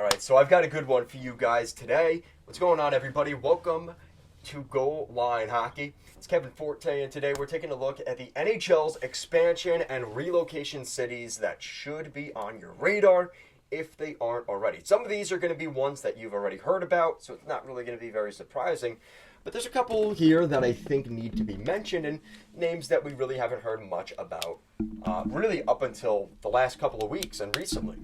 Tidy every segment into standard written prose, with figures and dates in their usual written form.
All right, so I've got a good one for you guys today. What's going on, everybody? Welcome to Goal Line Hockey. It's Kevin Forte, and today we're taking a look at the NHL's expansion and relocation cities that should be on your radar if they aren't already. Some of these are going to be ones that you've already heard about, so it's not really going to be very surprising. But there's a couple here that I think need to be mentioned, and names that we really haven't heard much about, really up until the last couple of weeks and recently.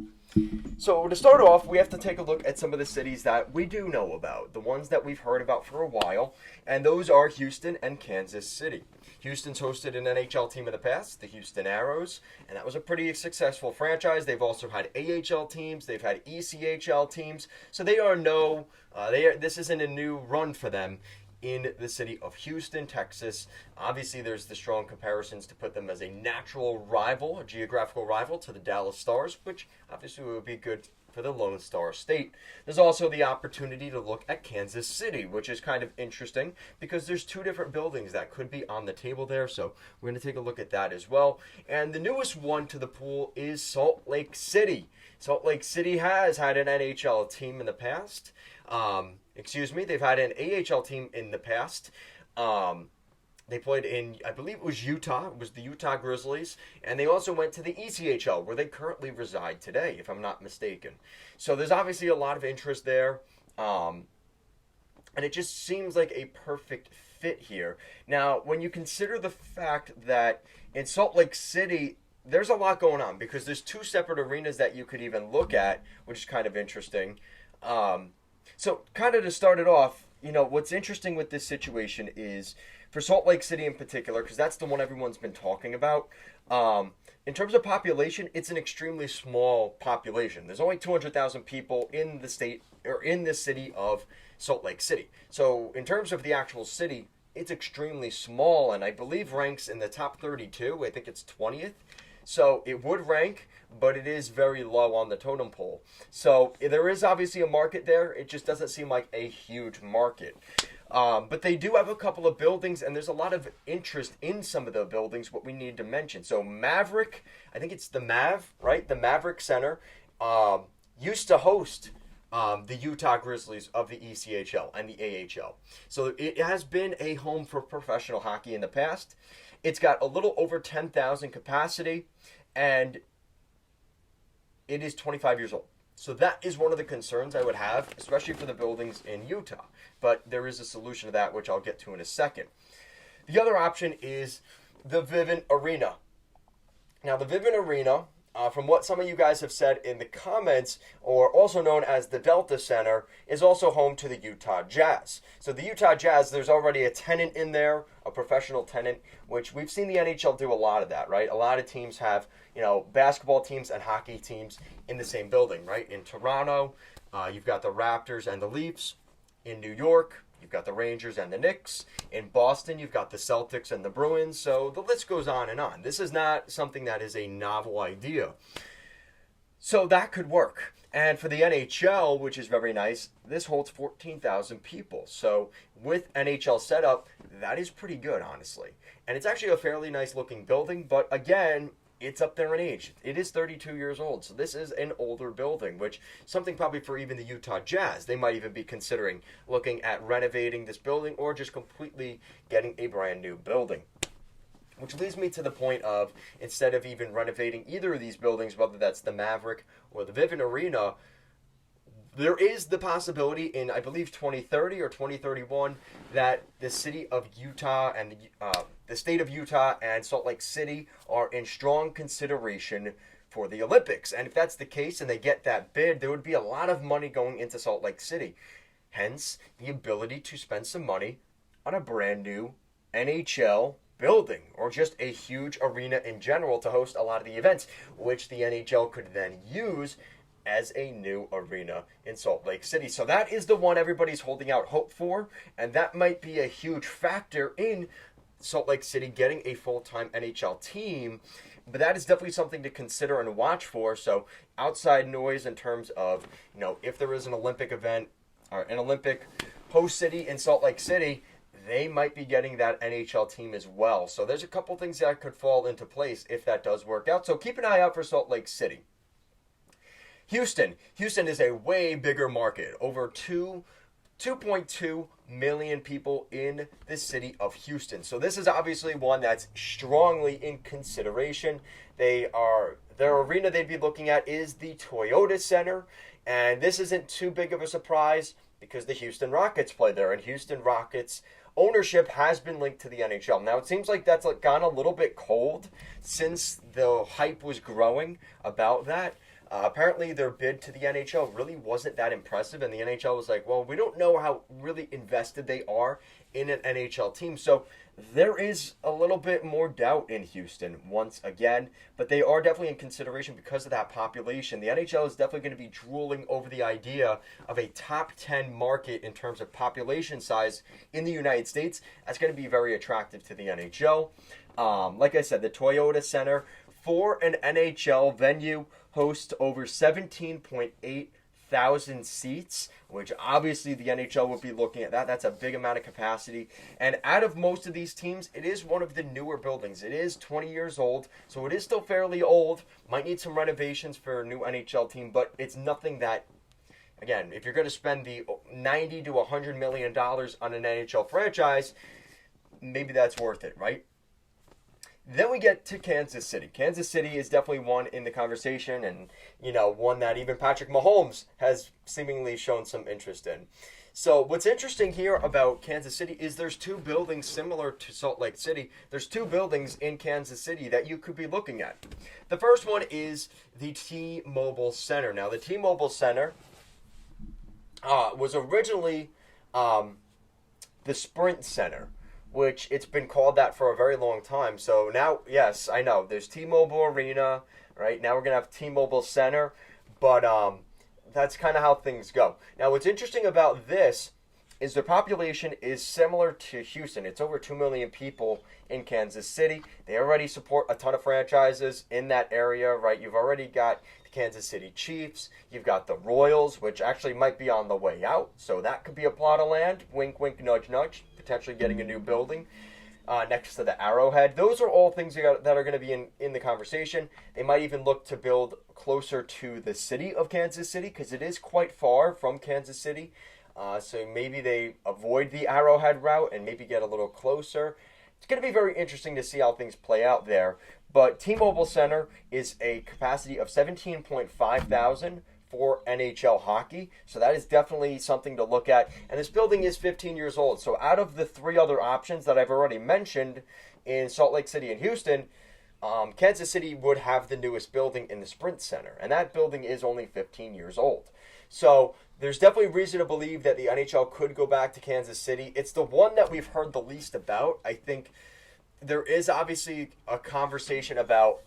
So to start off, we have to take a look at some of the cities that we do know about, the ones that we've heard about for a while, and those are Houston and Kansas City. Houston's hosted an NHL team in the past, the Houston Aeros, and that was a pretty successful franchise. They've also had AHL teams, they've had ECHL teams, so this isn't a new run for them in the city of Houston, Texas. Obviously, there's the strong comparisons to put them as a natural rival, a geographical rival to the Dallas Stars, which obviously would be good for the Lone Star State. There's also the opportunity to look at Kansas City, which is kind of interesting because there's two different buildings that could be on the table there, so we're going to take a look at that as well. And the newest one to the pool is Salt Lake City. Salt Lake City has had an NHL team in the past. They've had an AHL team in the past. They played in, I believe it was Utah. It was the Utah Grizzlies. And they also went to the ECHL, where they currently reside today, if I'm not mistaken. So there's obviously a lot of interest there. And it just seems like a perfect fit here. Now, when you consider the fact that in Salt Lake City, there's a lot going on, because there's two separate arenas that you could even look at, which is kind of interesting. So kind of to start it off, what's interesting with this situation is, for Salt Lake City in particular, because that's the one everyone's been talking about, in terms of population, it's an extremely small population. There's only 200,000 people in the state, or in the city of Salt Lake City. So in terms of the actual city, it's extremely small, and I believe ranks in the top 32. I think it's 20th. So it would rank, but it is very low on the totem pole. So there is obviously a market there. It just doesn't seem like a huge market. But they do have a couple of buildings, and there's a lot of interest in some of the buildings, what we need to mention. So Maverick, I think it's the Mav, right? The Maverick Center used to host the Utah Grizzlies of the ECHL and the AHL. So it has been a home for professional hockey in the past. It's got a little over 10,000 capacity, and it is 25 years old. So that is one of the concerns I would have, especially for the buildings in Utah. But there is a solution to that, which I'll get to in a second. The other option is the Vivint Arena. Now, the Vivint Arena, from what some of you guys have said in the comments, or also known as the Delta Center, is also home to the Utah Jazz. So the Utah Jazz, there's already a tenant in there, a professional tenant, which we've seen the NHL do a lot of that, right? A lot of teams have, basketball teams and hockey teams in the same building, right? In Toronto, you've got the Raptors and the Leafs. In New York, you've got the Rangers and the Knicks. In Boston, you've got the Celtics and the Bruins. So the list goes on and on. This is not something that is a novel idea. So that could work. And for the NHL, which is very nice, this holds 14,000 people. So with NHL setup, that is pretty good, honestly. And it's actually a fairly nice looking building. But again, it's up there in age. It is 32 years old, so this is an older building, which something probably for even the Utah Jazz. They might even be considering looking at renovating this building or just completely getting a brand new building. Which leads me to the point of, instead of even renovating either of these buildings, whether that's the Maverick or the Vivint Arena, there is the possibility in, I believe, 2030 or 2031 that the city of Utah and the state of Utah and Salt Lake City are in strong consideration for the Olympics. And if that's the case and they get that bid, there would be a lot of money going into Salt Lake City. Hence, the ability to spend some money on a brand new NHL building, or just a huge arena in general to host a lot of the events, which the NHL could then use as a new arena in Salt Lake City. So that is the one everybody's holding out hope for, and that might be a huge factor in Salt Lake City getting a full-time NHL team. But that is definitely something to consider and watch for. So outside noise in terms of, if there is an Olympic event or an Olympic host city in Salt Lake City, they might be getting that NHL team as well. So there's a couple things that could fall into place if that does work out. So keep an eye out for Salt Lake City. Houston. Houston is a way bigger market. Over 2.2 million people in the city of Houston. So this is obviously one that's strongly in consideration. Their arena they'd be looking at is the Toyota Center, and this isn't too big of a surprise because the Houston Rockets play there, and Houston Rockets ownership has been linked to the NHL. Now, it seems like that's gone a little bit cold since the hype was growing about that. Apparently, their bid to the NHL really wasn't that impressive, and the NHL was like, well, we don't know how really invested they are in an NHL team. So there is a little bit more doubt in Houston once again, but they are definitely in consideration because of that population. The NHL is definitely going to be drooling over the idea of a top 10 market in terms of population size in the United States. That's going to be very attractive to the NHL. Like I said, the Toyota Center for an NHL venue hosts over 17.8 thousand seats, which obviously the NHL would be looking at that. That's a big amount of capacity. And out of most of these teams, it is one of the newer buildings. It is 20 years old, so it is still fairly old. Might need some renovations for a new NHL team, but it's nothing that, again, if you're going to spend the $90 to $100 million on an NHL franchise, maybe that's worth it, right? Then we get to Kansas City. Kansas City is definitely one in the conversation, and one that even Patrick Mahomes has seemingly shown some interest in. So what's interesting here about Kansas City is there's two buildings similar to Salt Lake City. There's two buildings in Kansas City that you could be looking at. The first one is the T-Mobile Center. Now, the T-Mobile Center was originally the Sprint Center, which it's been called that for a very long time. So now, yes, I know, there's T-Mobile Arena, right? Now we're going to have T-Mobile Center, but that's kind of how things go. Now, what's interesting about this is the population is similar to Houston. It's over 2 million people in Kansas City. They already support a ton of franchises in that area, right? You've already got the Kansas City Chiefs. You've got the Royals, which actually might be on the way out. So that could be a plot of land. Wink, wink, nudge, nudge. Potentially getting a new building next to the Arrowhead. Those are all things that are going to be in the conversation. They might even look to build closer to the city of Kansas City because it is quite far from Kansas City. So maybe they avoid the Arrowhead route and maybe get a little closer. It's going to be very interesting to see how things play out there. But T-Mobile Center is a capacity of 17.5 thousand for NHL hockey. So that is definitely something to look at. And this building is 15 years old. So out of the three other options that I've already mentioned in Salt Lake City and Houston, Kansas City would have the newest building in the Sprint Center. And that building is only 15 years old. So there's definitely reason to believe that the NHL could go back to Kansas City. It's the one that we've heard the least about. I think there is obviously a conversation about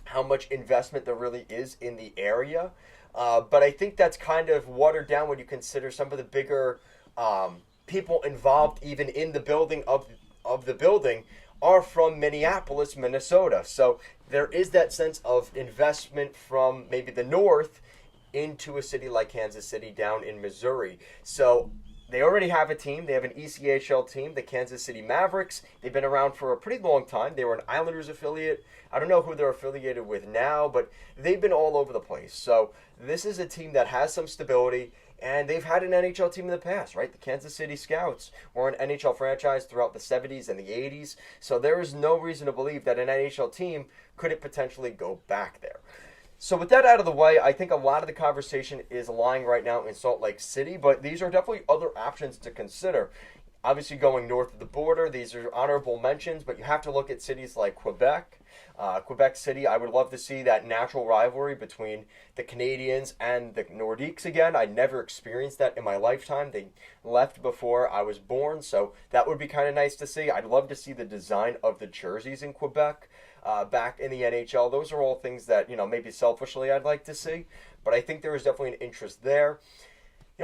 how much investment there really is in the area. But I think that's kind of watered down when you consider some of the bigger people involved even in the building of the building are from Minneapolis, Minnesota. So there is that sense of investment from maybe the north into a city like Kansas City down in Missouri. So they already have a team. They have an ECHL team, the Kansas City Mavericks. They've been around for a pretty long time. They were an Islanders affiliate. I don't know who they're affiliated with now, but they've been all over the place. So this is a team that has some stability, and they've had an NHL team in the past, right? The Kansas City Scouts were an NHL franchise throughout the 70s and the 80s. So there is no reason to believe that an NHL team couldn't potentially go back there. So with that out of the way, I think a lot of the conversation is lying right now in Salt Lake City, but these are definitely other options to consider. Obviously, going north of the border, these are honorable mentions, but you have to look at cities like Quebec. Quebec City, I would love to see that natural rivalry between the Canadians and the Nordiques again. I never experienced that in my lifetime. They left before I was born, so that would be kind of nice to see. I'd love to see the design of the jerseys in Quebec back in the NHL. Those are all things that, maybe selfishly I'd like to see, but I think there is definitely an interest there.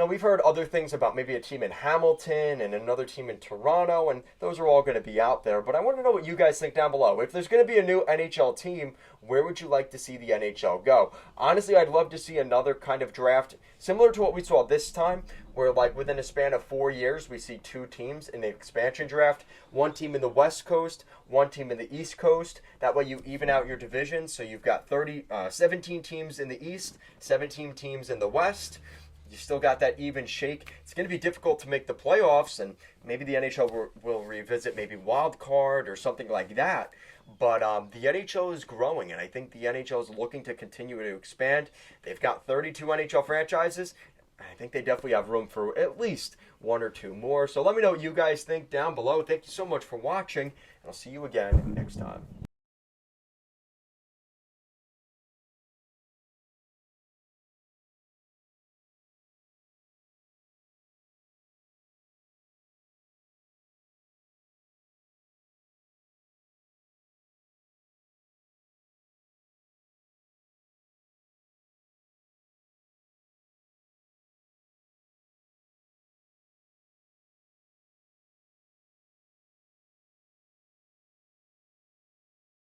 we've heard other things about maybe a team in Hamilton and another team in Toronto, and those are all going to be out there. But I want to know what you guys think down below. If there's going to be a new NHL team, where would you like to see the NHL go? Honestly, I'd love to see another kind of draft similar to what we saw this time, where like within a span of 4 years, we see 2 teams in the expansion draft, one team in the West Coast, one team in the East Coast. That way you even out your divisions, so you've got 17 teams in the East, 17 teams in the West. You still got that even shake. It's going to be difficult to make the playoffs, and maybe the NHL will revisit maybe wild card or something like that. But the NHL is growing, and I think the NHL is looking to continue to expand. They've got 32 NHL franchises. I think they definitely have room for at least 1 or 2 more. So let me know what you guys think down below. Thank you so much for watching, and I'll see you again next time.